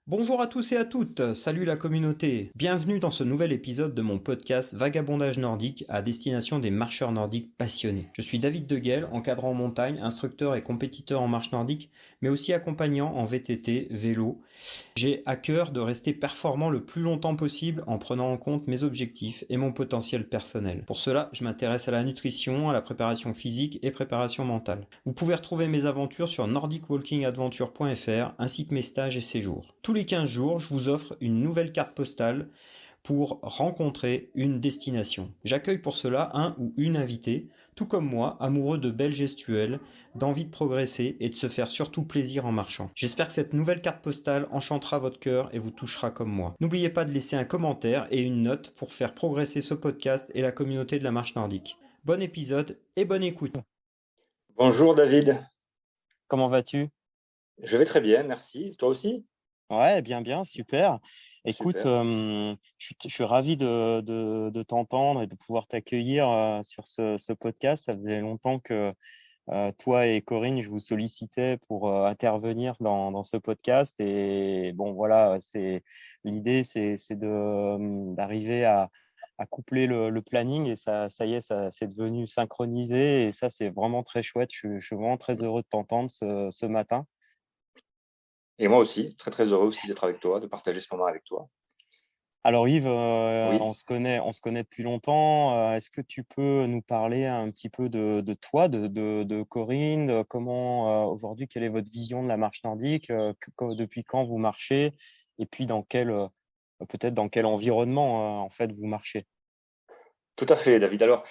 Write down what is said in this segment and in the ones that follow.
Bonjour à tous et à toutes, salut la communauté. Bienvenue dans ce nouvel épisode de mon podcast Vagabondage nordique à destination des marcheurs nordiques passionnés. Je suis David Deguel, encadrant en montagne, instructeur et compétiteur en marche nordique, mais aussi accompagnant en VTT, vélo. J'ai à cœur de rester performant le plus longtemps possible en prenant en compte mes objectifs et mon potentiel personnel. Pour cela, je m'intéresse à la nutrition, à la préparation physique et préparation mentale. Vous pouvez retrouver mes aventures sur nordicwalkingadventure.fr ainsi que mes stages et séjours. Tous les 15 jours, je vous offre une nouvelle carte postale pour rencontrer une destination. J'accueille pour cela un ou une invitée, tout comme moi, amoureux de belles gestuelles, d'envie de progresser et de se faire surtout plaisir en marchant. J'espère que cette nouvelle carte postale enchantera votre cœur et vous touchera comme moi. N'oubliez pas de laisser un commentaire et une note pour faire progresser ce podcast et la communauté de la marche nordique. Bon épisode et bonne écoute. Bonjour David, Comment vas-tu? je vais très bien, merci. Toi aussi? Ouais, bien, bien, super. Écoute, Super. je suis ravi de t'entendre et de pouvoir t'accueillir sur ce podcast. Ça faisait longtemps que toi et Corinne, je vous sollicitais pour intervenir dans ce podcast. Et bon, voilà, l'idée, c'est d'arriver à coupler le planning et ça y est, ça c'est devenu synchronisé et ça, c'est vraiment très chouette. Je suis vraiment très heureux de t'entendre ce matin. Et moi aussi, très très heureux aussi d'être avec toi, de partager ce moment avec toi. Alors Yves, Oui, on se connaît depuis longtemps. Est-ce que tu peux nous parler un petit peu de toi, de Corinne, comment aujourd'hui, quelle est votre vision de la marche nordique, depuis quand vous marchez, et puis peut-être dans quel environnement en fait vous marchez. tout à fait David. Alors,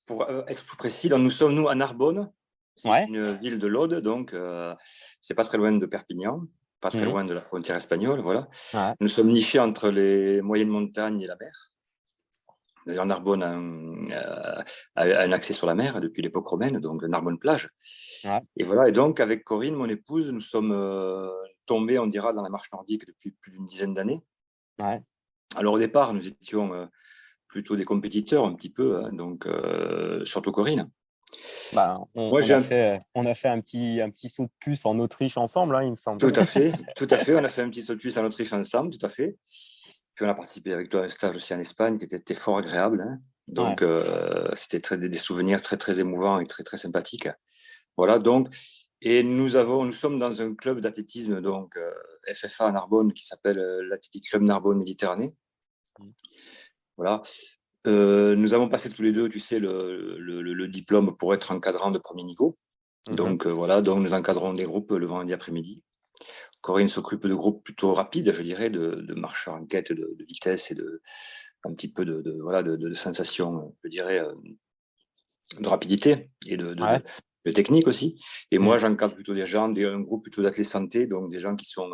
pour être plus précis, donc, nous sommes nous à Narbonne, c'est Ouais. une ville de l'Aude, donc c'est pas très loin de Perpignan, pas très Mhm. loin de la frontière espagnole, voilà. Ouais. Nous sommes nichés entre les moyennes montagnes et la mer. D'ailleurs, Narbonne a un accès sur la mer depuis l'époque romaine, donc Narbonne-Plage. Ouais. Et voilà, et donc avec Corinne, mon épouse, nous sommes tombés, on dira, dans la marche nordique depuis plus d'une dizaine d'années. Ouais. Alors au départ, nous étions plutôt des compétiteurs un petit peu, hein, donc surtout Corinne. Bah, on, Moi, on a fait, on a fait un petit saut de puce en Autriche ensemble, hein, il me semble. tout à fait, tout à fait. On a fait un petit saut de puce en Autriche ensemble, tout à fait. Puis on a participé avec toi à un stage aussi en Espagne qui était fort agréable, hein. Ouais. Donc c'était des souvenirs très très émouvants et très très sympathiques. Voilà, donc et nous sommes dans un club d'athlétisme donc FFA à Narbonne qui s'appelle l'Athletic Club Narbonne Méditerranée. Voilà. Nous avons passé tous les deux, tu sais, le diplôme pour être encadrant de premier niveau. Mhm. Donc voilà, donc nous encadrons des groupes le vendredi après-midi. Corinne s'occupe de groupes plutôt rapides, je dirais, de marche en quête de vitesse et de un petit peu voilà de sensation, je dirais, de rapidité et Ouais. de technique aussi. Et moi, Mhm. j'encadre plutôt des gens, un groupe plutôt d'athlètes santé, donc des gens qui sont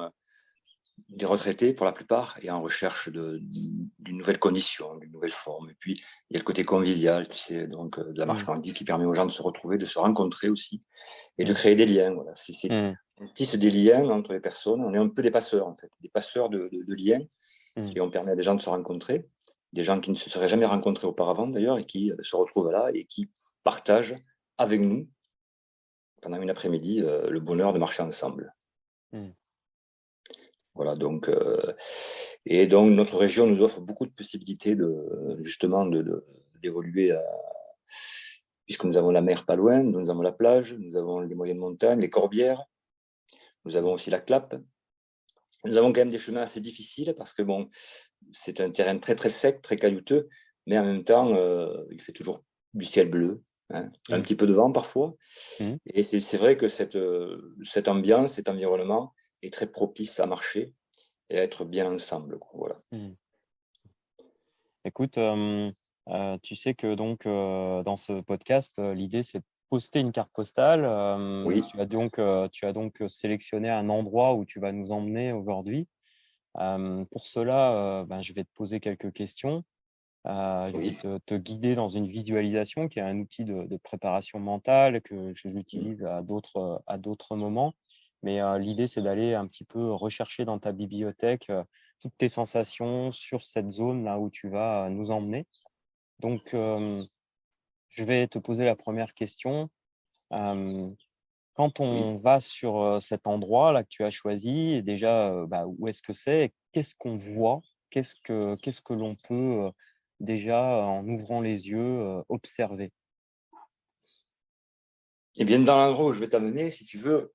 des retraités pour la plupart et en recherche d'une nouvelle condition, d'une nouvelle forme. Et puis, il y a le côté convivial, tu sais, donc de la marche Mhm. nordique qui permet aux gens de se retrouver, de se rencontrer aussi et de Mhm. créer des liens. Voilà. Mhm. On tisse des liens entre les personnes. On est un peu des passeurs, en fait, des passeurs de liens Mhm. et on permet à des gens de se rencontrer, des gens qui ne se seraient jamais rencontrés auparavant d'ailleurs et qui se retrouvent là et qui partagent avec nous pendant une après-midi le bonheur de marcher ensemble. Mhm. Voilà, donc, et donc notre région nous offre beaucoup de possibilités justement d'évoluer puisque nous avons la mer pas loin, nous avons la plage, nous avons les moyennes montagnes, les corbières, nous avons aussi la Clappe. Nous avons quand même des chemins assez difficiles parce que bon, c'est un terrain très très sec, très caillouteux, mais en même temps, il fait toujours du ciel bleu, hein, un Mhm. petit peu de vent parfois. Mhm. Et c'est vrai que cette ambiance, cet environnement est très propice à marcher et à être bien ensemble, quoi, voilà. Mhm. Écoute, tu sais que donc dans ce podcast, l'idée c'est de poster une carte postale. Oui, Tu as donc sélectionné un endroit où tu vas nous emmener aujourd'hui. Pour cela, ben, je vais te poser quelques questions. Je vais oui, te guider dans une visualisation qui est un outil de préparation mentale que j'utilise à d'autres moments. Mais l'idée, c'est d'aller un petit peu rechercher dans ta bibliothèque toutes tes sensations sur cette zone là où tu vas nous emmener. Donc, je vais te poser la première question. Euh, Quand on va sur cet endroit là que tu as choisi, et déjà, où est-ce que c'est? Et qu'est-ce qu'on voit? Qu'est-ce que l'on peut déjà, en ouvrant les yeux, observer? Et bien, dans l'endroit où je vais t'amener, si tu veux,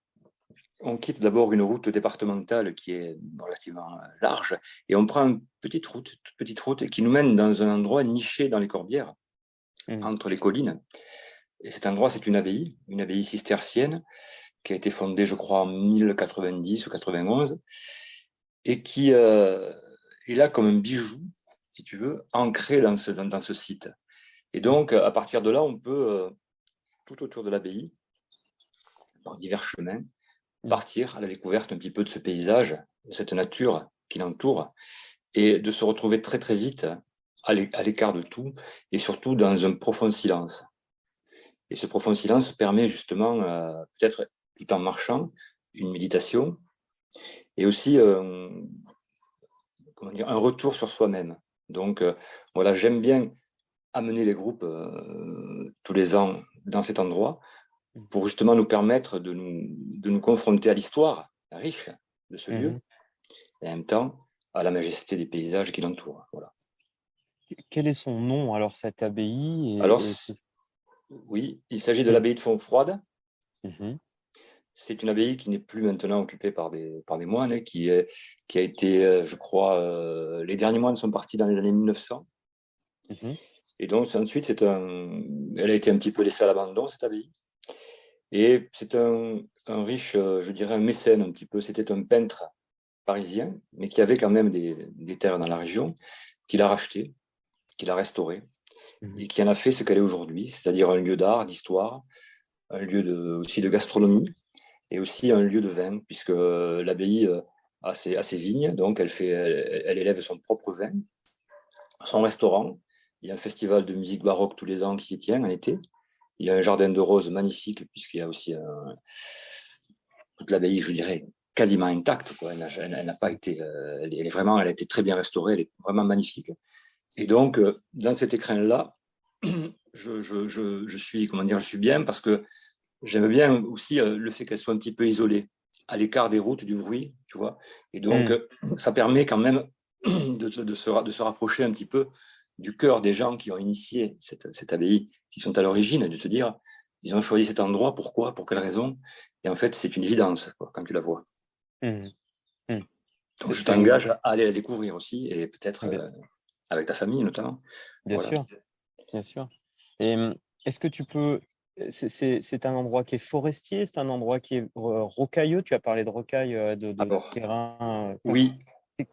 on quitte d'abord une route départementale qui est relativement large et on prend une toute petite route qui nous mène dans un endroit niché dans les Corbières, entre les collines. Et cet endroit, c'est une abbaye cistercienne qui a été fondée, je crois, en 1090 ou 91 et qui est là comme un bijou, si tu veux, ancré dans ce site. Et donc, à partir de là, on peut, tout autour de l'abbaye, par divers chemins, partir à la découverte un petit peu de ce paysage, de cette nature qui l'entoure, et de se retrouver très très vite à l'écart de tout, et surtout dans un profond silence. Et ce profond silence permet justement, peut-être tout en marchant, une méditation, et aussi un retour sur soi-même. Donc voilà, j'aime bien amener les groupes tous les ans dans cet endroit pour justement nous permettre de nous confronter à l'histoire riche de ce lieu et en même temps à la majesté des paysages qui l'entourent. Voilà. Quel est son nom alors, cette abbaye? Alors, oui, il s'agit de l'abbaye de Fontfroide. C'est une abbaye qui n'est plus maintenant occupée par des moines, qui a été, je crois, les derniers moines sont partis dans les années 1900. Et donc, ensuite, elle a été un petit peu laissée à l'abandon, cette abbaye. Et c'est un riche, je dirais, un mécène un petit peu. C'était un peintre parisien, mais qui avait quand même des terres dans la région, qu'il a racheté, qu'il a restauré, et qui en a fait ce qu'elle est aujourd'hui, c'est-à-dire un lieu d'art, d'histoire, un lieu aussi de gastronomie, et aussi un lieu de vin, puisque l'abbaye a ses vignes, donc elle élève son propre vin, son restaurant. Il y a un festival de musique baroque tous les ans qui s'y tient en été. Il y a un jardin de roses magnifique, puisqu'il y a aussi toute l'abbaye, je dirais, quasiment intacte, quoi. Elle n'a pas été, elle a été très bien restaurée, elle est vraiment magnifique. Et donc, dans cet écrin-là, je suis bien parce que j'aime bien aussi le fait qu'elle soit un petit peu isolée, à l'écart des routes, du bruit, tu vois. Et donc, ça permet quand même de se rapprocher un petit peu du cœur des gens qui ont initié cette abbaye, qui sont à l'origine, de te dire, ils ont choisi cet endroit, pourquoi, pour quelle raison. Et en fait, c'est une évidence, quoi, quand tu la vois. Donc, je t'engage à aller la découvrir aussi, et peut-être avec ta famille notamment. Bien sûr, bien sûr. Et est-ce que tu peux... C'est un endroit qui est forestier, c'est un endroit qui est rocailleux. Tu as parlé de rocailles, de terrain. Oui.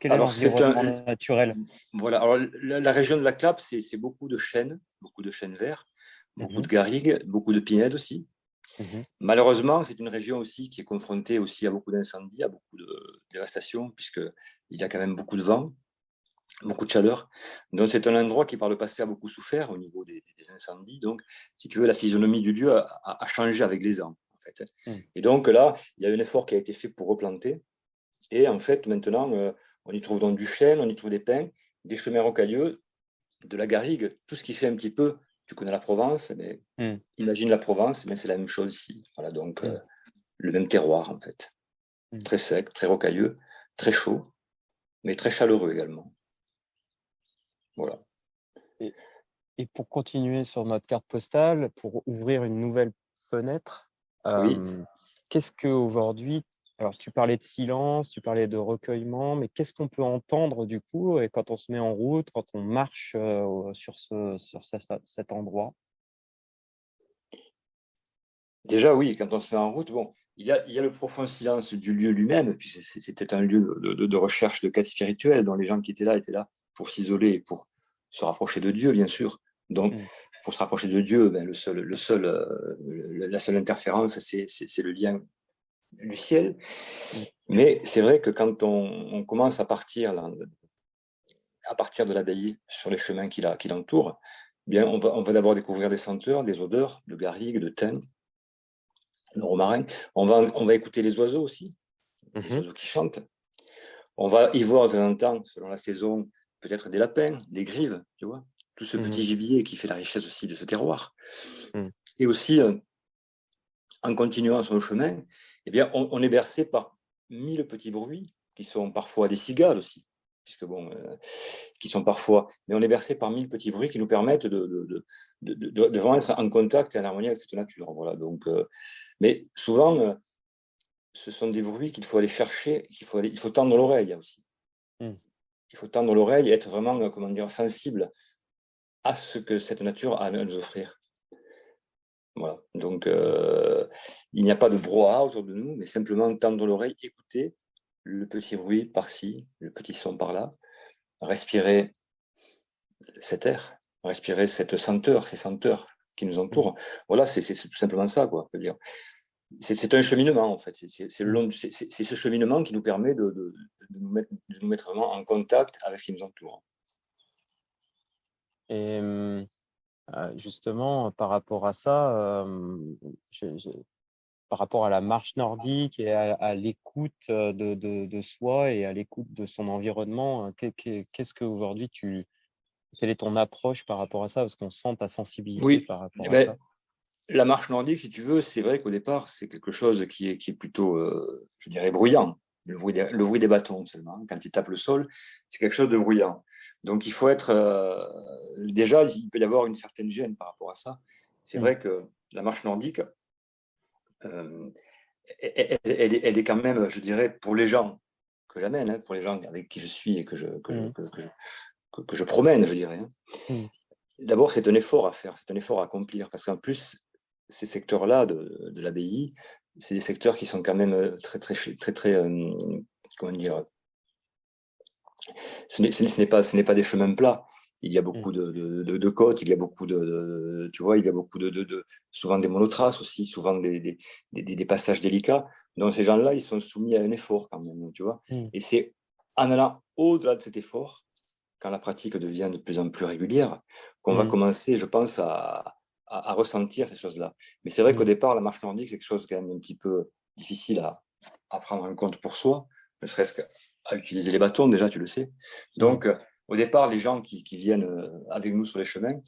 Quel est l'environnement naturel? Voilà. Alors, la région de la Clappe, c'est beaucoup de chênes verts, beaucoup de garrigues, beaucoup de pinèdes aussi. Malheureusement, c'est une région aussi qui est confrontée aussi à beaucoup d'incendies, à beaucoup de dévastations, puisqu'il y a quand même beaucoup de vent, beaucoup de chaleur. Donc, c'est un endroit qui, par le passé, a beaucoup souffert au niveau des incendies. Donc, si tu veux, la physionomie du lieu a changé avec les ans, en fait. Et donc, là, il y a un effort qui a été fait pour replanter. Et en fait, maintenant, on y trouve donc du chêne, on y trouve des pins, des chemins rocailleux, de la garrigue, tout ce qui fait un petit peu, tu connais la Provence, mais imagine la Provence, mais c'est la même chose ici. Voilà, donc le même terroir, en fait. Très sec, très rocailleux, très chaud, mais très chaleureux également. Voilà. Et pour continuer sur notre carte postale, pour ouvrir une nouvelle fenêtre, qu'est-ce qu'aujourd'hui, alors tu parlais de silence, tu parlais de recueillement, mais qu'est-ce qu'on peut entendre du coup et quand on se met en route, quand on marche sur cet endroit? Déjà, oui, quand on se met en route, bon, il y a le profond silence du lieu lui-même, puis c'était un lieu de recherche de quête spirituelle, dont les gens qui étaient là pour s'isoler et pour se rapprocher de Dieu, bien sûr. Donc, pour se rapprocher de Dieu, ben, la seule interférence, c'est le lien du ciel. Mais c'est vrai que quand on commence à partir de l'abbaye sur les chemins qui l'entourent, bien, on va d'abord découvrir des senteurs, des odeurs de garrigue, de thym, de romarin. On va écouter les oiseaux aussi, les oiseaux qui chantent. On va y voir de temps en temps, selon la saison, peut-être des lapins, des grives, tu vois, tout ce petit gibier qui fait la richesse aussi de ce terroir. Et aussi, en continuant sur le chemin, eh bien, on est bercé par 1000 petits bruits qui sont parfois des cigales aussi, puisque bon, qui sont parfois, mais on est bercé par 1000 petits bruits qui nous permettent de vraiment être en contact et en harmonie avec cette nature. Voilà. Donc, mais souvent, ce sont des bruits qu'il faut aller chercher, il faut tendre l'oreille aussi. Il faut tendre l'oreille et être vraiment, comment dire, sensible à ce que cette nature a à nous offrir. Voilà. Donc, il n'y a pas de brouhaha autour de nous, mais simplement tendre l'oreille, écouter le petit bruit par-ci, le petit son par-là, respirer cet air, respirer cette senteur, ces senteurs qui nous entourent. Voilà, c'est tout simplement ça, quoi. Je veux dire. C'est un cheminement, en fait. C'est ce cheminement qui nous permet de nous mettre vraiment en contact avec ce qui nous entoure. Et justement, par rapport à ça, par rapport à la marche nordique et à l'écoute de soi et à l'écoute de son environnement, qu'est-ce qu'aujourd'hui quelle est ton approche par rapport à ça? Parce qu'on sent ta sensibilité Oui, par rapport à ben, ça. la marche nordique, si tu veux, c'est vrai qu'au départ, c'est quelque chose qui est plutôt, je dirais, bruyant. Le bruit des bâtons seulement. Quand ils tapent le sol, c'est quelque chose de bruyant. Donc il faut être... déjà, il peut y avoir une certaine gêne par rapport à ça. C'est vrai que la marche nordique, elle est quand même, je dirais, pour les gens que j'amène, hein, pour les gens avec qui je suis et que je promène, je dirais. Hein. D'abord, c'est un effort à faire, c'est un effort à accomplir, parce qu'en plus, ces secteurs-là de l'abbaye, c'est des secteurs qui sont quand même très, comment dire, ce n'est pas des chemins plats. Il y a beaucoup de côtes, il y a beaucoup tu vois, il y a beaucoup souvent des monotraces aussi, souvent des passages délicats. Donc ces gens-là, ils sont soumis à un effort quand même, tu vois. Et c'est en allant au-delà de cet effort, quand la pratique devient de plus en plus régulière, qu'on va commencer, je pense, à ressentir ces choses-là. Mais c'est vrai qu'au départ, la marche nordique, c'est quelque chose quand même un petit peu difficile à prendre en compte pour soi, ne serait-ce qu'à utiliser les bâtons, déjà, tu le sais. Donc, au départ, les gens qui viennent avec nous sur les chemins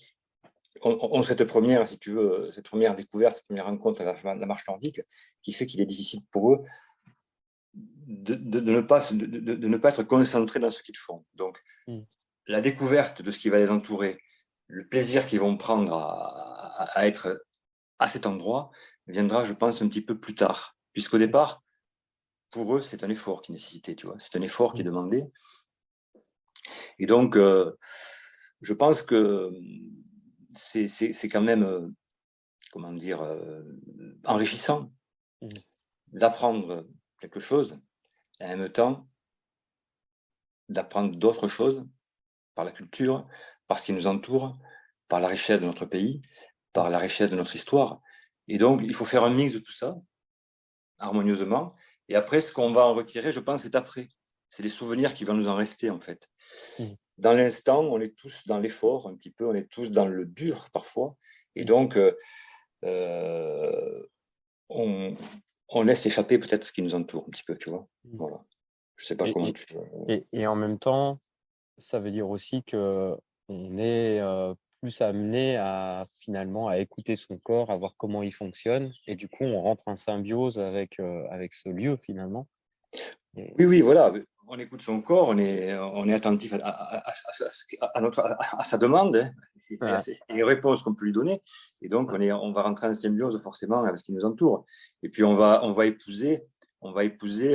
ont cette première, si tu veux, cette première découverte, cette première rencontre à la marche nordique, qui fait qu'il est difficile pour eux de ne pas être concentrés dans ce qu'ils font. Donc, la découverte de ce qui va les entourer, le plaisir qu'ils vont prendre à être à cet endroit, viendra, je pense, un petit peu plus tard. Puisqu'au départ, pour eux, c'est un effort qui est nécessité, tu vois. C'est un effort qui est demandé. Et donc, je pense que c'est quand même, comment dire, enrichissant d'apprendre quelque chose et en même temps d'apprendre d'autres choses par la culture, par ce qui nous entoure, par la richesse de notre pays, par la richesse de notre histoire. Et donc, il faut faire un mix de tout ça, harmonieusement. Et après, ce qu'on va en retirer, je pense, c'est après. C'est les souvenirs qui vont nous en rester, en fait. Dans l'instant, on est tous dans l'effort, un petit peu, on est tous dans le dur, parfois. Et donc, on laisse échapper peut-être ce qui nous entoure, un petit peu, tu vois. Voilà. Je sais pas comment tu... Et en même temps, ça veut dire aussi que on est plus amené à finalement à écouter son corps, à voir comment il fonctionne, et du coup on rentre en symbiose avec ce lieu finalement. Oui, voilà. On écoute son corps, on est attentif à sa demande, hein, et aux réponses qu'on peut lui donner. Et donc on va rentrer en symbiose forcément avec ce qui nous entoure. Et puis on va épouser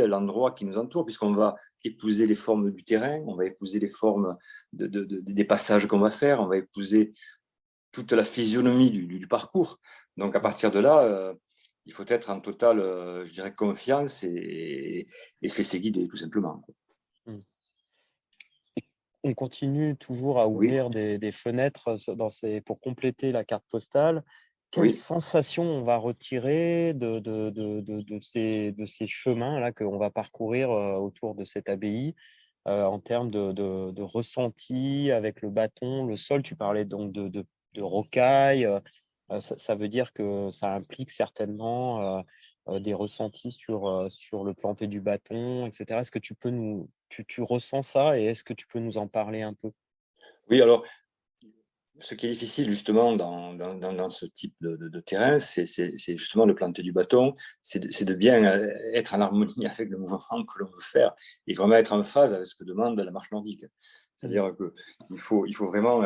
l'endroit qui nous entoure, puisqu'on va épouser les formes du terrain, on va épouser les formes des passages qu'on va faire, on va épouser toute la physionomie du parcours. Donc à partir de là, il faut être en totale, je dirais, confiance et se laisser guider, tout simplement. On continue toujours à ouvrir des fenêtres pour compléter la carte postale. Quelle sensation on va retirer de ces chemins-là qu'on va parcourir autour de cette abbaye en termes de ressenti avec le bâton, le sol? Tu parlais donc de rocaille. Ça veut dire que ça implique certainement des ressentis sur le planté du bâton, etc. Est-ce que tu ressens ça et est-ce que tu peux nous en parler un peu? Oui, alors, ce qui est difficile justement dans ce type de terrain, c'est justement de planter du bâton, c'est de bien être en harmonie avec le mouvement que l'on veut faire et vraiment être en phase avec ce que demande la marche nordique. C'est-à-dire qu'il faut vraiment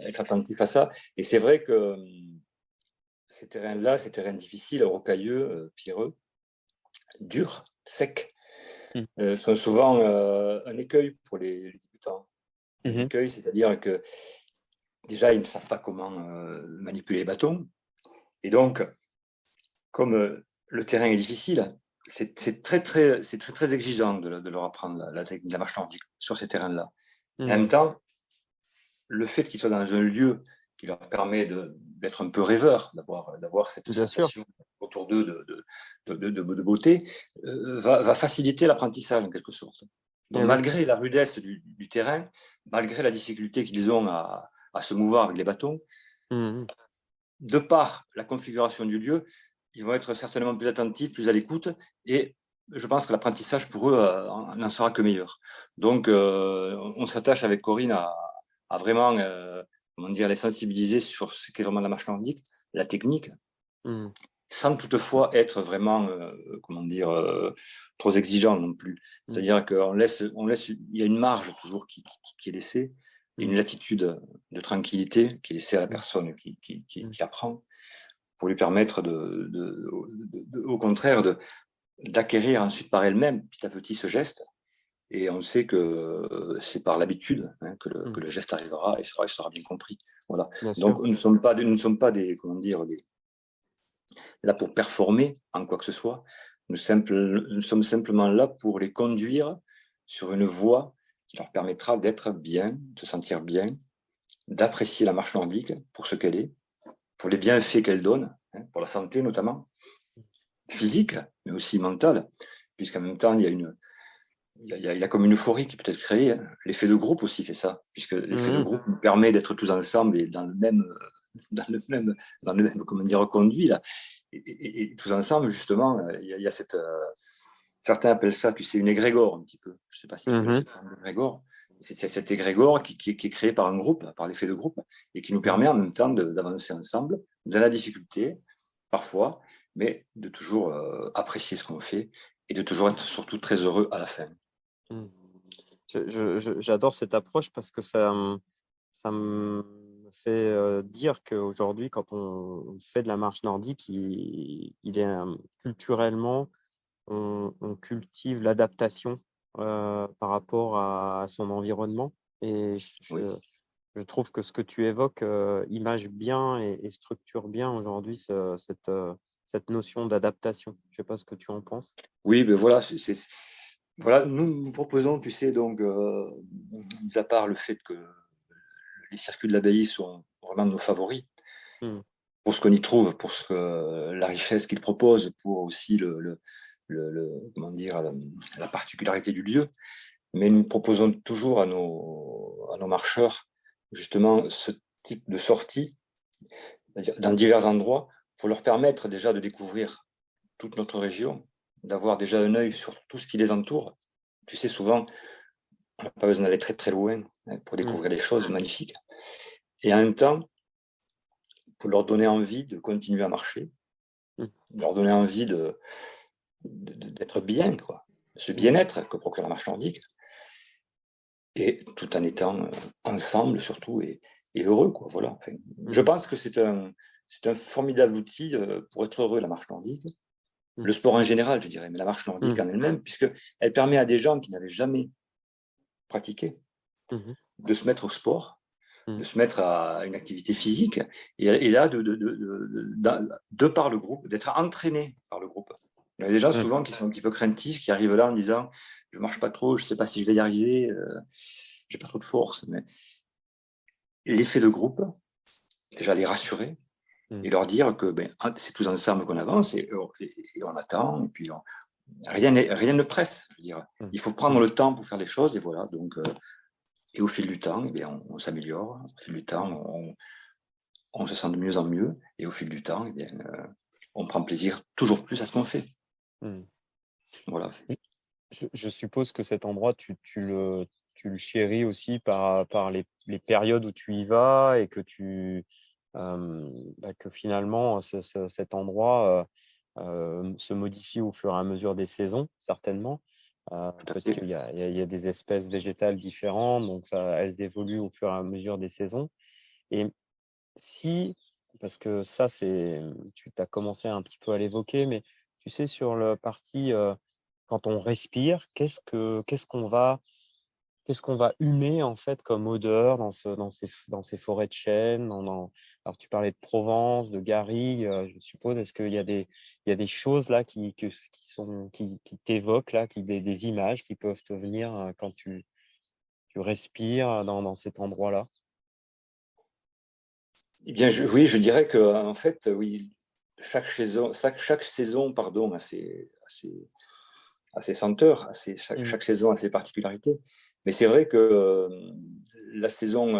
être attentif à ça. Et c'est vrai que ces terrains-là, ces terrains difficiles, rocailleux, pierreux, durs, secs, sont souvent un écueil pour les débutants. Un écueil, c'est-à-dire que déjà, ils ne savent pas comment manipuler les bâtons. Et donc, comme le terrain est difficile, c'est très exigeant de leur apprendre la technique de la marche nordique sur ces terrains-là. Et en même temps, le fait qu'ils soient dans un lieu qui leur permet d'être un peu rêveur, d'avoir cette sensation autour d'eux de beauté, va faciliter l'apprentissage en quelque sorte. Donc, malgré la rudesse du terrain, malgré la difficulté qu'ils ont à se mouvoir avec les bâtons, de par la configuration du lieu, ils vont être certainement plus attentifs, plus à l'écoute, et je pense que l'apprentissage pour eux n'en sera que meilleur. Donc, on s'attache avec Corinne à vraiment les sensibiliser sur ce qu'est vraiment la marche nordique, la technique, sans toutefois être vraiment trop exigeant non plus. C'est-à-dire qu'on laisse, il y a une marge toujours qui est laissée, et une latitude de tranquillité qui est laissée à la personne qui apprend, pour lui permettre au contraire d'acquérir ensuite par elle-même petit à petit ce geste. Et on sait que c'est par l'habitude que le geste arrivera et sera bien compris. Voilà. Donc nous ne sommes pas là pour performer en quoi que ce soit. Nous sommes simplement là pour les conduire sur une voie qui leur permettra d'être bien, de se sentir bien, d'apprécier la marche nordique pour ce qu'elle est, pour les bienfaits qu'elle donne, pour la santé notamment, physique, mais aussi mentale, puisqu'en même temps, il y a comme une euphorie qui peut être créée. L'effet de groupe aussi fait ça, puisque l'effet de groupe nous permet d'être tous ensemble et dans le même conduit là. Et tous ensemble, justement, il y a cette... certains appellent ça, tu sais, une égrégore un petit peu. Je ne sais pas si tu connais ce terme d'égrégore. C'est cet égrégore qui est créé par un groupe, par l'effet de groupe, et qui nous permet en même temps d'avancer ensemble, dans la difficulté, parfois, mais de toujours apprécier ce qu'on fait et de toujours être surtout très heureux à la fin. J'adore cette approche parce que ça me fait dire qu'aujourd'hui, quand on fait de la marche nordique, il est culturellement, on cultive l'adaptation par rapport à son environnement. Et je trouve que ce que tu évoques image bien et structure bien aujourd'hui cette notion d'adaptation. Je ne sais pas ce que tu en penses. Oui, mais voilà, voilà, nous proposons, tu sais, donc, mis à part le fait que les circuits de l'abbaye sont vraiment nos favoris, pour ce qu'on y trouve, pour la richesse qu'ils proposent, pour aussi la particularité du lieu. Mais nous proposons toujours à nos marcheurs, justement, ce type de sortie dans divers endroits pour leur permettre déjà de découvrir toute notre région, d'avoir déjà un œil sur tout ce qui les entoure. Tu sais, souvent, on n'a pas besoin d'aller très très loin pour découvrir des choses magnifiques. Et en même temps, pour leur donner envie de continuer à marcher, leur donner envie d'être bien, quoi. Ce bien-être que procure la marche nordique, et tout en étant ensemble surtout et heureux, quoi. Voilà. Enfin, je pense que c'est un formidable outil pour être heureux, la marche nordique. Le sport en général, je dirais, mais la marche nordique en elle-même, puisqu'elle permet à des gens qui n'avaient jamais pratiqué de se mettre au sport, de se mettre à une activité physique, et là, de par le groupe, d'être entraîné par le groupe. Il y a des gens souvent qui sont un petit peu craintifs, qui arrivent là en disant « je marche pas trop, je sais pas si je vais y arriver, j'ai pas trop de force ». Mais l'effet de groupe, déjà les rassurer et leur dire que c'est tous ensemble qu'on avance et on attend, et puis rien ne presse, je veux dire. Il faut prendre le temps pour faire les choses, et voilà. Donc, et au fil du temps, on s'améliore. Au fil du temps, on se sent de mieux en mieux, et au fil du temps, on prend plaisir toujours plus à ce qu'on fait. Voilà. Je suppose que cet endroit, tu le chéris aussi par les périodes où tu y vas et que que finalement cet endroit se modifie au fur et à mesure des saisons, certainement, Tout à parce fait. qu'il y a des espèces végétales différentes, donc elles évoluent au fur et à mesure des saisons. Et si, parce que ça, tu as commencé un petit peu à l'évoquer, mais tu sais, sur le parti, quand on respire, qu'est-ce qu'on va humer en fait comme odeur dans ces forêts de chênes, alors tu parlais de Provence, de garrigue, je suppose. Est-ce qu'il y a il y a des choses là qui t'évoquent là, des images qui peuvent te venir quand tu respires dans cet endroit-là? Eh bien, oui, je dirais que en fait, oui, chaque saison, pardon, a ses senteurs, Mm. chaque saison a ses particularités. Mais c'est vrai que la saison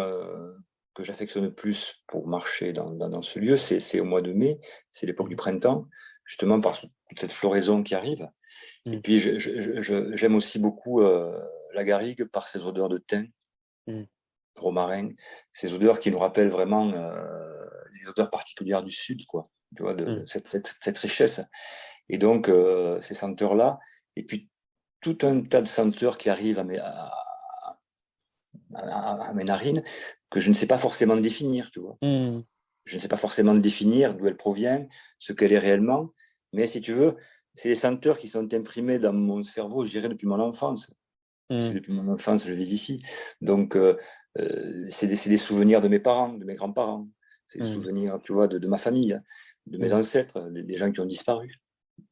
que j'affectionne le plus pour marcher dans ce lieu, c'est au mois de mai, c'est l'époque du Mhm. printemps, justement par toute cette floraison qui arrive. Et Mm. puis, j'aime aussi beaucoup la garrigue par ses odeurs de thym, Mm. romarin, ces odeurs qui nous rappellent vraiment les odeurs particulières du Sud, quoi, tu vois, de Mm. cette richesse. Et donc, ces senteurs-là, et puis tout un tas de senteurs qui arrivent à mes narines que je ne sais pas forcément définir, tu vois. Mm. Je ne sais pas forcément définir d'où elle provient, ce qu'elle est réellement, mais si tu veux, c'est des senteurs qui sont imprimés dans mon cerveau, je dirais, depuis mon enfance. Mm. Depuis mon enfance, je vis ici. Donc, c'est des souvenirs de mes parents, de mes grands-parents. C'est des Mm. souvenirs, tu vois, de ma famille, de mes Mm. ancêtres, des gens qui ont disparu.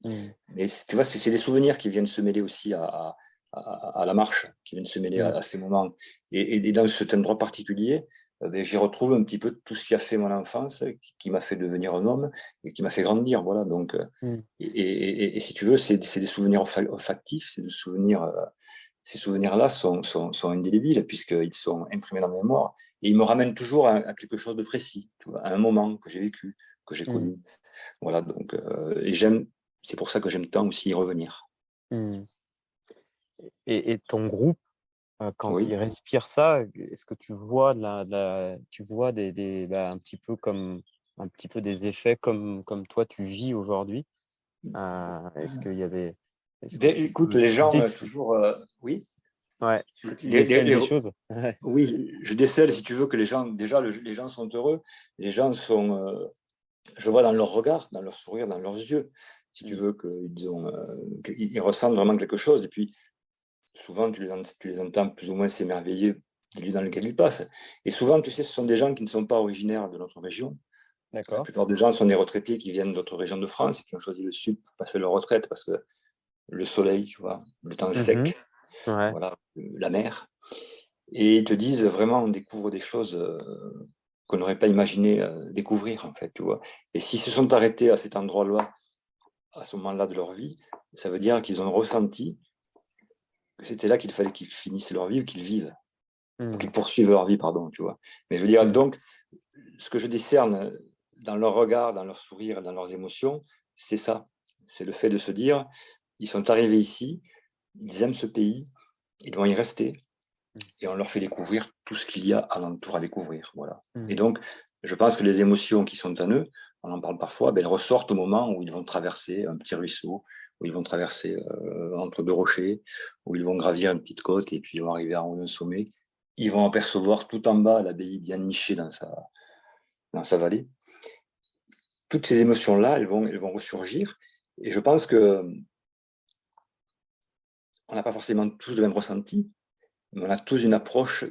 Mm. Mais tu vois, c'est des souvenirs qui viennent se mêler aussi à la marche, qui viennent se mêler Mm. à ces moments. Et dans cet endroit particulier, ben, j'y retrouve un petit peu tout ce qui a fait mon enfance, qui m'a fait devenir un homme et qui m'a fait grandir. Voilà. Donc, Mm. et si tu veux, c'est des souvenirs olfactifs, c'est des souvenirs. Ces souvenirs-là sont indélébiles puisqu'ils sont imprimés dans ma mémoire. Et ils me ramènent toujours à quelque chose de précis, tu vois, à un moment que j'ai vécu, que j'ai Mm. connu. Voilà, donc, et j'aime, c'est pour ça que j'aime tant aussi y revenir. Mm. Et ton groupe, quand Oui. il respire ça, est-ce que tu vois tu vois un petit peu un petit peu des effets comme toi tu vis aujourd'hui? Est-ce qu'il y a est-ce que Écoute, les gens, toujours, oui, ouais, est-ce que tu les, les- décèles les- des choses? Ouais. oui, je décèle, si tu veux, que les gens, déjà, les gens sont heureux, les gens sont, je vois dans leur regard, dans leur sourire, dans leurs yeux, si tu Mm. veux, qu'ils ressentent vraiment quelque chose. Et puis, souvent, tu les entends plus ou moins s'émerveiller du lieu dans lequel ils passent. Et souvent, tu sais, ce sont des gens qui ne sont pas originaires de notre région. La D'accord. plupart des gens sont des retraités qui viennent d'autres régions de France et qui ont choisi le Sud pour passer leur retraite parce que le soleil, tu vois, le temps Mhm. sec, Ouais. voilà, la mer. Et ils te disent vraiment, on découvre des choses qu'on n'aurait pas imaginé découvrir, en fait, tu vois. Et s'ils se sont arrêtés à cet endroit-là, à ce moment-là de leur vie, ça veut dire qu'ils ont ressenti que c'était là qu'il fallait qu'ils finissent leur vie ou qu'ils vivent, ou Mm. qu'ils poursuivent leur vie, pardon, tu vois. Mais je veux dire, Mm. donc, ce que je décerne dans leur regard, dans leur sourire, dans leurs émotions, c'est ça. C'est le fait de se dire, ils sont arrivés ici, ils aiment ce pays, ils vont y rester, et on leur fait découvrir tout ce qu'il y a alentour à découvrir. Voilà. Et Mm. donc, je pense que les émotions qui sont en eux, on en parle parfois, ben, elles ressortent au moment où ils vont traverser un petit ruisseau, où ils vont traverser entre deux rochers, où ils vont gravir une petite côte et puis ils vont arriver en haut d'un sommet. Ils vont apercevoir tout en bas l'abbaye bien nichée dans sa vallée. Toutes ces émotions-là, elles vont ressurgir. Et je pense que on n'a pas forcément tous le même ressenti, mais on a tous une approche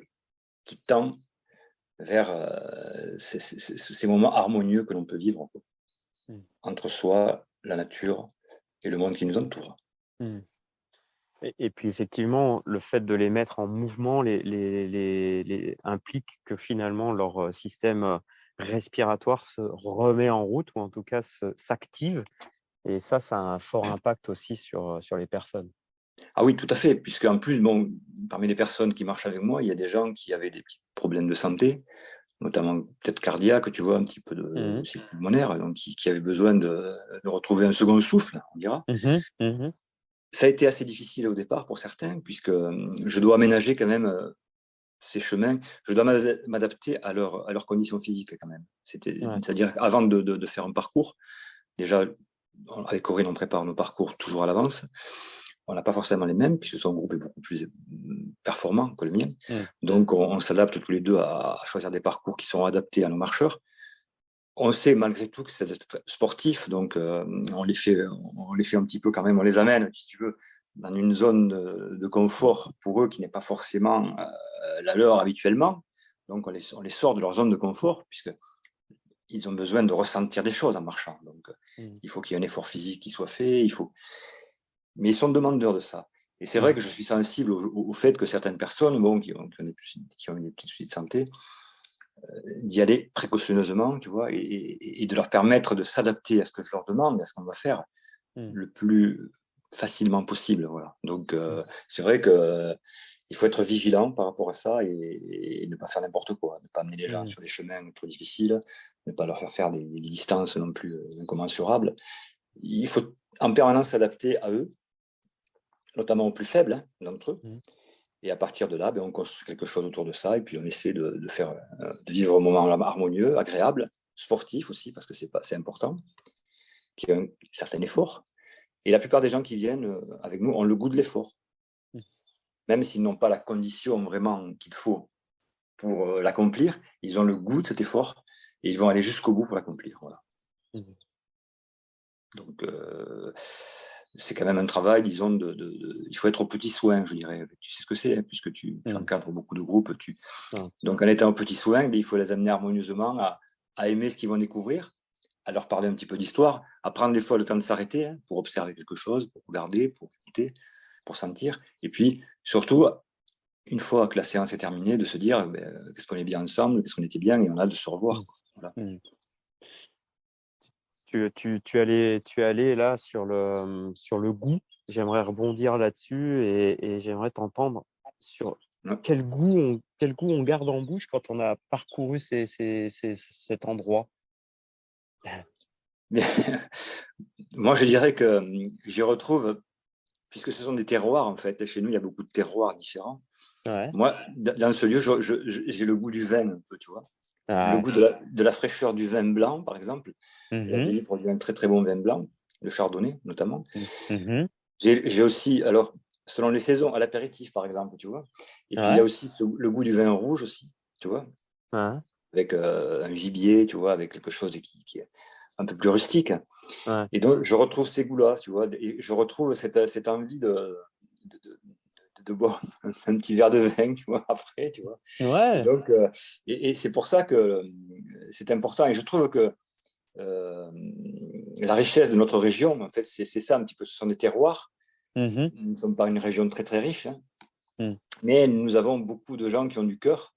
qui tend vers ces moments harmonieux que l'on peut vivre Mm. entre soi, la nature et le monde qui nous entoure. Mm. Et puis effectivement, le fait de les mettre en mouvement implique que finalement leur système respiratoire se remet en route ou en tout cas s'active. Et ça a un fort impact aussi sur les personnes. Ah oui, tout à fait, puisqu'en plus, bon, parmi les personnes qui marchent avec moi, il y a des gens qui avaient des petits problèmes de santé, notamment peut-être cardiaque, tu vois, un petit peu Mhm. aussi pulmonaire, donc qui avaient besoin de retrouver un second souffle, on dira. Mhm. Mhm. Ça a été assez difficile au départ pour certains, puisque je dois aménager quand même ces chemins, je dois m'adapter à leurs conditions physiques quand même. C'est-à-dire avant de faire un parcours, déjà, avec Corinne, on prépare nos parcours toujours à l'avance. On n'a pas forcément les mêmes, puisque son groupe est beaucoup plus performant que le mien. Donc, on s'adapte tous les deux à choisir des parcours qui sont adaptés à nos marcheurs. On sait malgré tout que c'est sportif, donc on les fait un petit peu quand même, on les amène, si tu veux, dans une zone de confort pour eux qui n'est pas forcément la leur habituellement. Donc on les sort de leur zone de confort, puisque ils ont besoin de ressentir des choses en marchant. Donc il faut qu'il y ait un effort physique qui soit fait, mais ils sont demandeurs de ça. Et c'est vrai que je suis sensible au fait que certaines personnes, qui ont des petits soucis de santé, d'y aller précautionneusement, tu vois, et de leur permettre de s'adapter à ce que je leur demande, à ce qu'on va faire le plus facilement possible. Voilà. Donc, c'est vrai que il faut être vigilant par rapport à ça et ne pas faire n'importe quoi, ne pas amener les gens sur des chemins trop difficiles, ne pas leur faire des distances non plus incommensurables. Il faut en permanence s'adapter à eux, notamment aux plus faibles d'entre eux. Et à partir de là, on construit quelque chose autour de ça et puis on essaie de vivre un moment harmonieux, agréable, sportif aussi, parce que c'est important, qu'il y ait un certain effort. Et la plupart des gens qui viennent avec nous ont le goût de l'effort. Même s'ils n'ont pas la condition vraiment qu'il faut pour l'accomplir, ils ont le goût de cet effort et ils vont aller jusqu'au bout pour l'accomplir. Voilà. Donc, c'est quand même un travail, disons, il faut être au petit soin, je dirais. Tu sais ce que c'est, hein, puisque tu encadres beaucoup de groupes. Donc, en étant au petit soin, il faut les amener harmonieusement à aimer ce qu'ils vont découvrir, à leur parler un petit peu d'histoire, à prendre des fois le temps de s'arrêter pour observer quelque chose, pour regarder, pour écouter, pour sentir. Et puis, surtout, une fois que la séance est terminée, de se dire qu'est-ce qu'on est bien ensemble, qu'est-ce qu'on était bien, et on a de se revoir. Voilà. Tu allais là sur le goût. J'aimerais rebondir là-dessus et j'aimerais t'entendre sur quel goût on garde en bouche quand on a parcouru cet endroit. Moi, je dirais que j'y retrouve, puisque ce sont des terroirs, en fait. Chez nous, il y a beaucoup de terroirs différents. Ouais. Moi, dans ce lieu, j'ai le goût du vin, un peu, tu vois. Le goût de la fraîcheur du vin blanc, par exemple. L'abbaye produit un très, très bon vin blanc, le chardonnay, notamment. J'ai aussi, alors, selon les saisons, à l'apéritif, par exemple, tu vois. Et puis, il y a aussi le goût du vin rouge aussi, tu vois. Avec un gibier, tu vois, avec quelque chose qui est un peu plus rustique. Et donc, je retrouve ces goûts-là, tu vois, et je retrouve cette envie de boire un petit verre de vin, tu vois, après, tu vois. Ouais. Et donc, et c'est pour ça que c'est important. Et je trouve que la richesse de notre région, en fait, c'est ça un petit peu. Ce sont des terroirs. Nous ne sommes pas une région très, très riche, hein. Mais nous avons beaucoup de gens qui ont du cœur.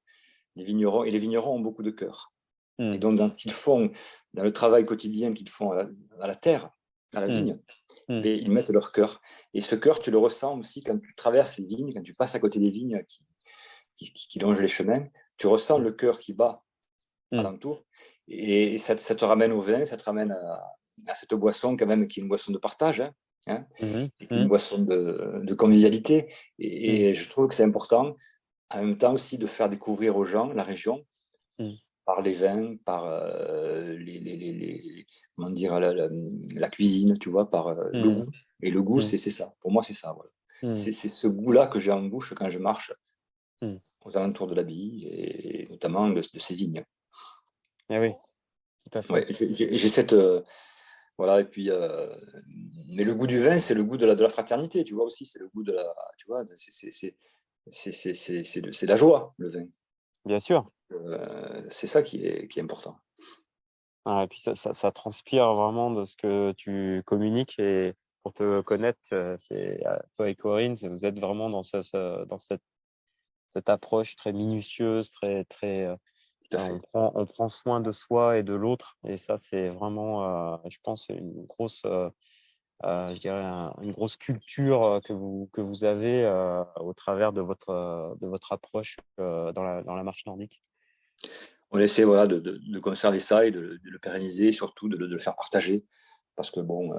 Les vignerons ont beaucoup de cœur. Et donc, dans ce qu'ils font, dans le travail quotidien qu'ils font à la terre, à la vigne, ils mettent leur cœur. Et ce cœur, tu le ressens aussi quand tu traverses les vignes, quand tu passes à côté des vignes qui longent les chemins. Tu ressens le cœur qui bat alentour. Et ça te ramène au vin, ça te ramène à cette boisson, quand même, qui est une boisson de partage, hein, et qui est une boisson de convivialité. Et je trouve que c'est important, en même temps aussi, de faire découvrir aux gens la région par les vins, par comment dire, la cuisine, tu vois, par le goût. Et le goût, c'est ça. Pour moi, c'est ça. Voilà. C'est ce goût-là que j'ai en bouche quand je marche aux alentours de l'abbaye, et notamment de ces vignes. Ah oui, tout à fait. Ouais, j'ai cette... voilà, et puis... mais le goût du vin, c'est le goût de la fraternité, tu vois, aussi. C'est le goût de la... Tu vois, c'est la joie, le vin. Bien sûr. C'est ça qui est important. Et puis ça transpire vraiment de ce que tu communiques. Et pour te connaître, toi et Corinne, vous êtes vraiment dans cette approche très minutieuse, très, très, on prend soin de soi et de l'autre. Et ça, c'est vraiment, je pense, une grosse, je dirais, une grosse culture que vous avez au travers de votre approche dans la marche nordique. On essaie, voilà, de conserver ça et de le pérenniser, et surtout de le faire partager. Parce que, bon,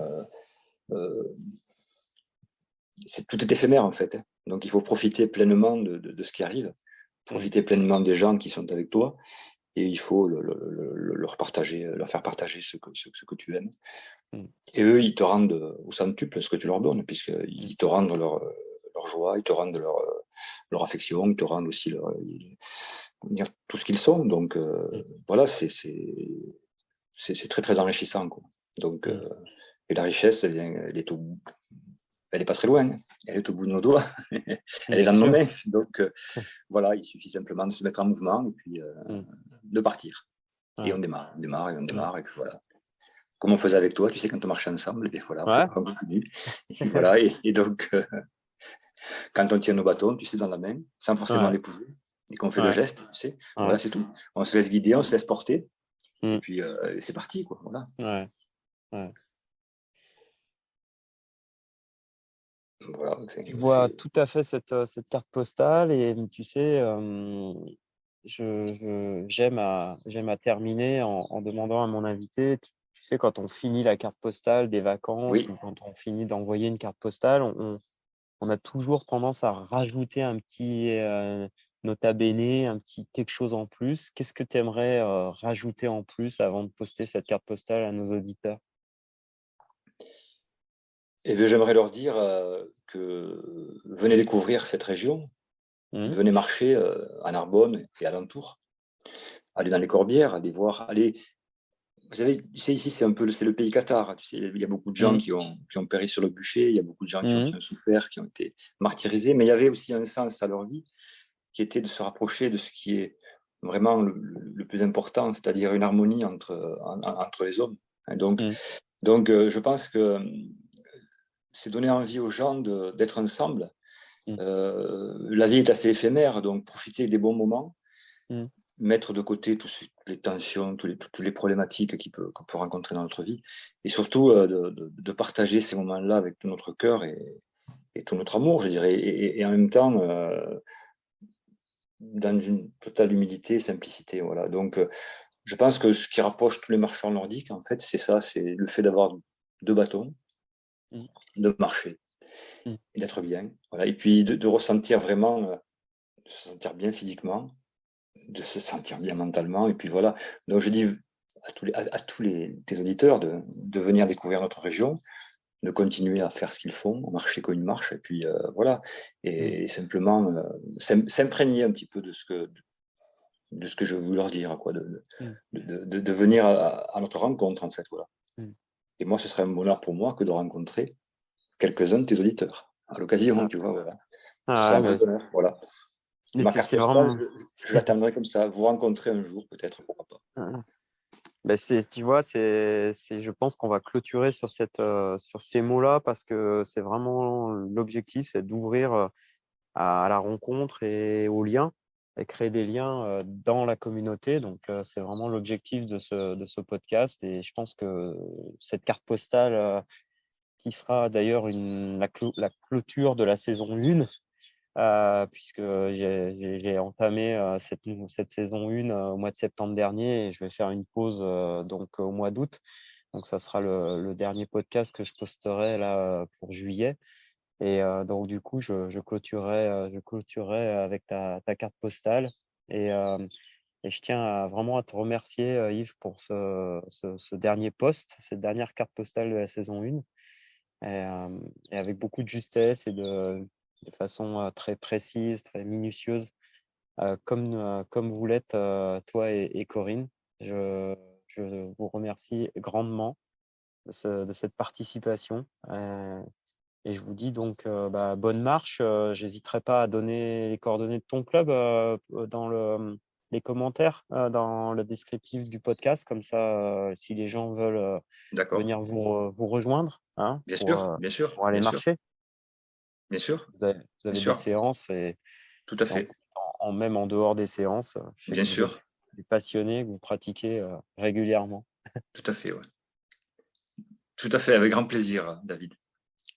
tout est éphémère en fait, hein. Donc il faut profiter pleinement de ce qui arrive, profiter pleinement des gens qui sont avec toi, et il faut leur faire partager ce que tu aimes. Mm. Et eux, ils te rendent au centuple ce que tu leur donnes, Mm. puisqu'ils te rendent leur joie, ils te rendent leur affection, ils te rendent aussi tout ce qu'ils sont. Donc Mm. voilà, c'est très très enrichissant, quoi. Donc Mm. et la richesse, elle est pas très loin, hein. Elle est au bout de nos doigts, elle est Bien dans nos sûr. mains. Donc voilà, il suffit simplement de se mettre en mouvement et puis Mm. de partir. Et Ouais. on démarre et on Mm. démarre et puis voilà. Comme on faisait avec toi, tu sais, quand on marchait ensemble, et bien voilà, Ouais. on continue. Et puis voilà, et donc quand on tient nos bâtons, tu sais, dans la main, sans forcément Ouais. les poser, et qu'on fait le Ouais. geste, tu sais, Ouais. voilà, c'est tout. On se laisse guider, on se laisse porter, et Mm. puis c'est parti, quoi. Voilà. Ouais. Ouais. Voilà, enfin, Je vois tout à fait cette carte postale et tu sais, j'aime à terminer en demandant à mon invité, tu sais, quand on finit la carte postale des vacances oui. ou quand on finit d'envoyer une carte postale, on a toujours tendance à rajouter un petit nota bene, un petit quelque chose en plus. Qu'est-ce que tu aimerais rajouter en plus avant de poster cette carte postale à nos auditeurs? Et bien, j'aimerais leur dire que venez découvrir cette région, Mhm. venez marcher à Narbonne et alentour, allez dans les Corbières, allez voir, allez. Vous savez, tu sais, ici, c'est le pays Qatar. Tu sais, il y a beaucoup de gens Mhm. qui ont péri sur le bûcher, il y a beaucoup de gens Mhm. qui ont souffert, qui ont été martyrisés, mais il y avait aussi un sens à leur vie qui était de se rapprocher de ce qui est vraiment le plus important, c'est-à-dire une harmonie entre les hommes. Mhm. Donc je pense que c'est donner envie aux gens d'être ensemble. Mhm. La vie est assez éphémère, donc profiter des bons moments, Mhm. mettre de côté toutes les tensions, toutes les problématiques qu'on peut rencontrer dans notre vie, et surtout de partager ces moments-là avec tout notre cœur et tout notre amour, je dirais, et en même temps dans une totale humilité et simplicité. Voilà. Donc, je pense que ce qui rapproche tous les marcheurs nordiques, en fait, c'est ça, c'est le fait d'avoir deux bâtons, Mhm. de marcher Mhm. et d'être bien. Voilà. Et puis de ressentir vraiment, de se sentir bien physiquement, de se sentir bien mentalement. Et puis voilà. Donc, je dis à tous tes auditeurs de venir découvrir notre région, de continuer à faire ce qu'ils font, marcher comme ils marchent, et puis voilà. Mhm. Et simplement s'imprégner un petit peu de ce que je veux leur dire, quoi, Mhm. de venir à notre rencontre, en fait, voilà. Mhm. Et moi, ce serait un bonheur pour moi que de rencontrer quelques-uns de tes auditeurs à l'occasion, Ah, tu vois, voilà. Ce serait ah un vrai ouais, bonheur, voilà. mais Ma carte c'est postale, vraiment. je l'atteindrai comme ça. Vous rencontrer un jour, peut-être, pourquoi pas. Ben tu vois, je pense qu'on va clôturer sur sur ces mots-là parce que c'est vraiment l'objectif, c'est d'ouvrir à la rencontre et aux liens et créer des liens dans la communauté. Donc, c'est vraiment l'objectif de ce podcast. Et je pense que cette carte postale, qui sera d'ailleurs la clôture de la saison 1, puisque j'ai entamé cette saison 1 au mois de septembre dernier et je vais faire une pause donc au mois d'août. Donc, ça sera le dernier podcast que je posterai là pour juillet. Et donc, du coup, je clôturerai avec ta carte postale. Et, euh, et je tiens vraiment à te remercier, Yves, pour ce dernier post, cette dernière carte postale de la saison 1. Et avec beaucoup de justesse et de façon très précise, très minutieuse, comme vous l'êtes, toi et Corinne. Je, je vous remercie grandement de cette participation. Et je vous dis donc bonne marche. J'hésiterai pas à donner les coordonnées de ton club dans les commentaires, dans le descriptif du podcast. Comme ça, si les gens veulent D'accord. venir vous rejoindre hein, Bien sûr, bien sûr, pour aller bien sûr, marcher, bien sûr, vous bien avez des sûr. séances Tout à et fait. même en dehors des séances, je sais Bien que vous êtes sûr. des passionnés, que vous pratiquez régulièrement. Tout à fait, ouais. Tout à fait, avec grand plaisir, David.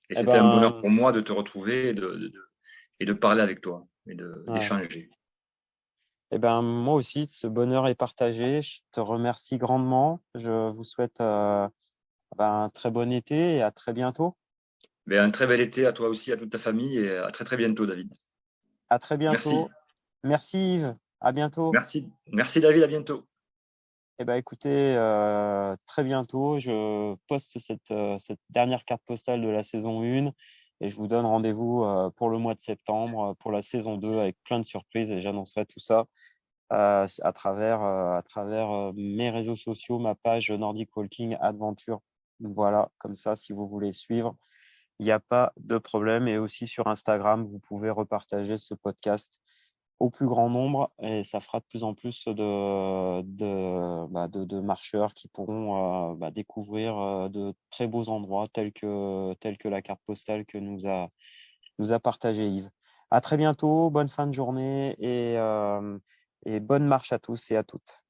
Et Eh c'était un bonheur ben, pour moi de te retrouver et de parler avec toi et ouais. d'échanger. Eh ben, moi aussi, ce bonheur est partagé. Je te remercie grandement. Je vous souhaite un très bon été et à très bientôt. Mais un très bel été à toi aussi, à toute ta famille et à très très bientôt, David. À très Merci. bientôt. Merci Yves. À bientôt. Merci David, à bientôt. Eh ben, écoutez, très bientôt, je poste cette dernière carte postale de la saison 1 et je vous donne rendez-vous pour le mois de septembre, pour la saison 2 avec plein de surprises et j'annoncerai tout ça à travers mes réseaux sociaux, ma page Nordic Walking Adventure. Voilà, comme ça, si vous voulez suivre, il n'y a pas de problème. Et aussi sur Instagram, vous pouvez repartager ce podcast au plus grand nombre et ça fera de plus en plus de marcheurs qui pourront découvrir de très beaux endroits tels que la carte postale que nous a partagé Yves. À très bientôt, bonne fin de journée et bonne marche à tous et à toutes.